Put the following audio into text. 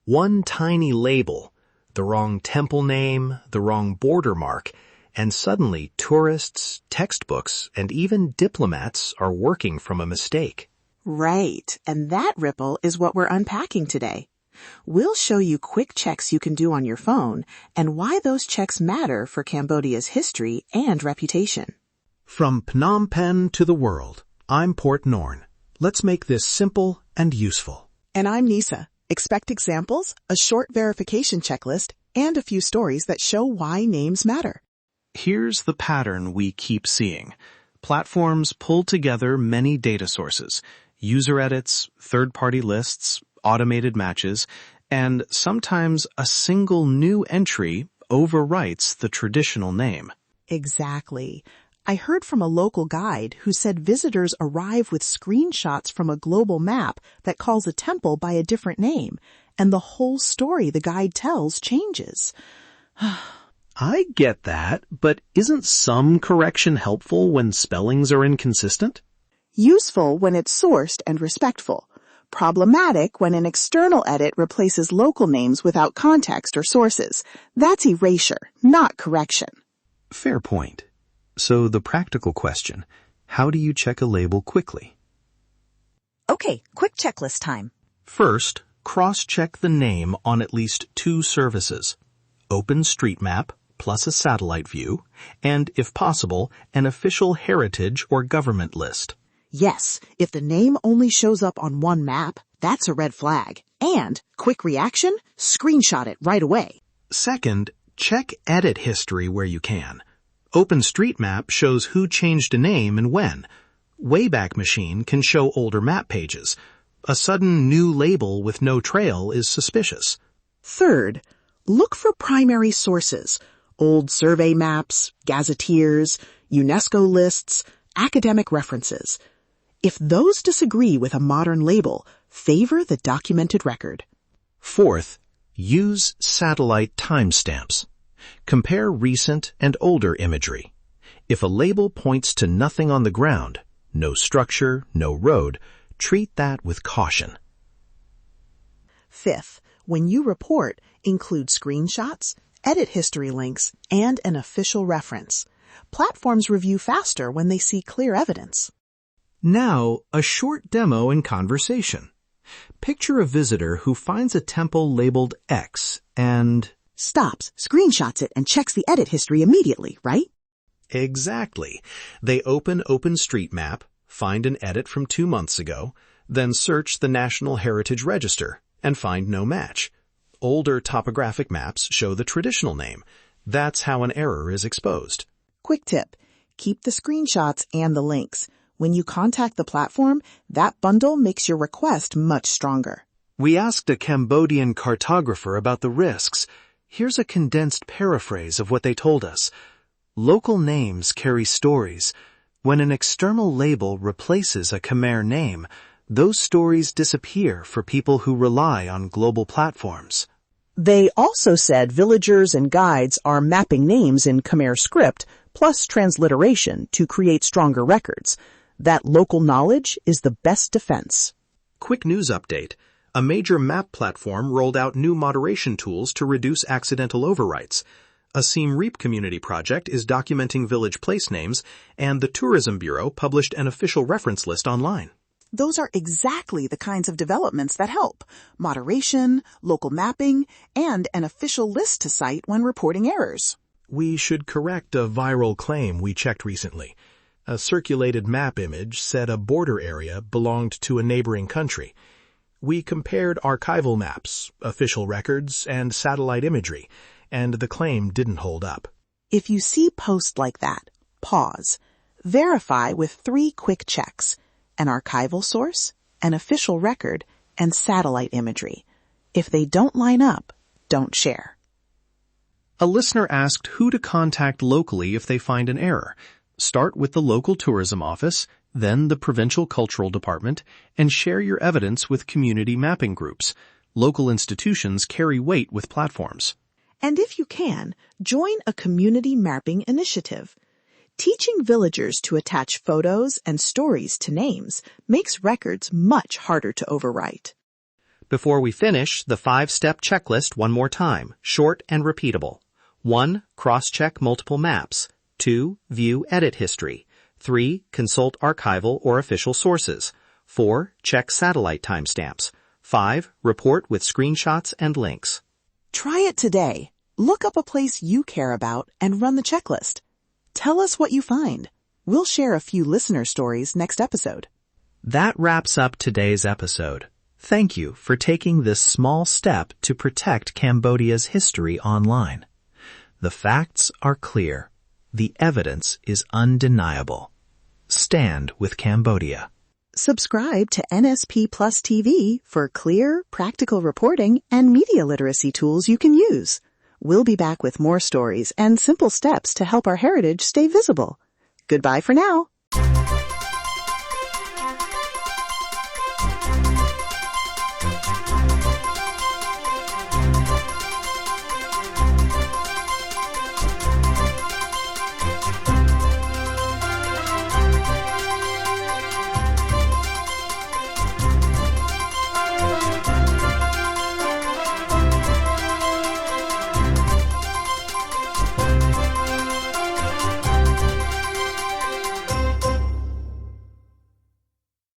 One tiny label, the wrong temple name, the wrong border mark, and suddenly tourists, textbooks, and even diplomats are working from a mistake. Right, and that ripple is what we're unpacking today. We'll show you quick checks you can do on your phone and why those checks matter for Cambodia's history and reputation. From Phnom Penh to the world, I'm Port Norn. Let's make this simple and useful. And I'm Nisa. Expect examples, a short verification checklist, and a few stories that show why names matter. Here's the pattern we keep seeing. Platforms pull together many data sources, user edits, third-party lists, automated matches, and sometimes a single new entry overwrites the traditional name. Exactly. I heard from a local guide who said visitors arrive with screenshots from a global map that calls a temple by a different name, and the whole story the guide tells changes. I get that, but isn't some correction helpful when spellings are inconsistent? Useful when it's sourced and respectful. Problematic when an external edit replaces local names without context or sources. That's erasure, not correction. Fair point. So the practical question, how do you check a label quickly? Okay, quick checklist time. First, cross-check the name on at least 2 services. OpenStreetMap plus a satellite view, and, if possible, an official heritage or government list. Yes, if the name only shows up on one map, that's a red flag. And, quick reaction, screenshot it right away. Second, check edit history where you can. OpenStreetMap shows who changed a name and when. Wayback Machine can show older map pages. A sudden new label with no trail is suspicious. Third, look for primary sources. Old survey maps, gazetteers, UNESCO lists, academic references. If those disagree with a modern label, favor the documented record. Fourth, use satellite timestamps. Compare recent and older imagery. If a label points to nothing on the ground, no structure, no road, treat that with caution. Fifth, when you report, include screenshots, edit history links, and an official reference. Platforms review faster when they see clear evidence. Now, a short demo and conversation. Picture a visitor who finds a temple labeled X and stops, screenshots it, and checks the edit history immediately, right? Exactly. They open OpenStreetMap, find an edit from 2 months ago, then search the National Heritage Register and find no match. Older topographic maps show the traditional name. That's how an error is exposed. Quick tip, keep the screenshots and the links. When you contact the platform, that bundle makes your request much stronger. We asked a Cambodian cartographer about the risks. Here's a condensed paraphrase of what they told us. Local names carry stories. When an external label replaces a Khmer name, those stories disappear for people who rely on global platforms. They also said villagers and guides are mapping names in Khmer script plus transliteration to create stronger records. That local knowledge is the best defense. Quick news update. A major map platform rolled out new moderation tools to reduce accidental overwrites. A Siem Reap community project is documenting village place names, and the Tourism Bureau published an official reference list online. Those are exactly the kinds of developments that help. Moderation, local mapping, and an official list to cite when reporting errors. We should correct a viral claim we checked recently. A circulated map image said a border area belonged to a neighboring country. We compared archival maps, official records, and satellite imagery, and the claim didn't hold up. If you see posts like that, pause. Verify with 3 quick checks: an archival source, an official record, and satellite imagery. If they don't line up, don't share. A listener asked who to contact locally if they find an error. Start with the local tourism office, then the provincial cultural department, and share your evidence with community mapping groups. Local institutions carry weight with platforms. And if you can, join a community mapping initiative. Teaching villagers to attach photos and stories to names makes records much harder to overwrite. Before we finish, the 5-step checklist one more time, short and repeatable. 1. Cross-check multiple maps. 2. View edit history. 3. Consult archival or official sources. 4. Check satellite timestamps. 5. Report with screenshots and links. Try it today. Look up a place you care about and run the checklist. Tell us what you find. We'll share a few listener stories next episode. That wraps up today's episode. Thank you for taking this small step to protect Cambodia's history online. The facts are clear. The evidence is undeniable. Stand with Cambodia. Subscribe to NSP Plus TV for clear, practical reporting and media literacy tools you can use. We'll be back with more stories and simple steps to help our heritage stay visible. Goodbye for now.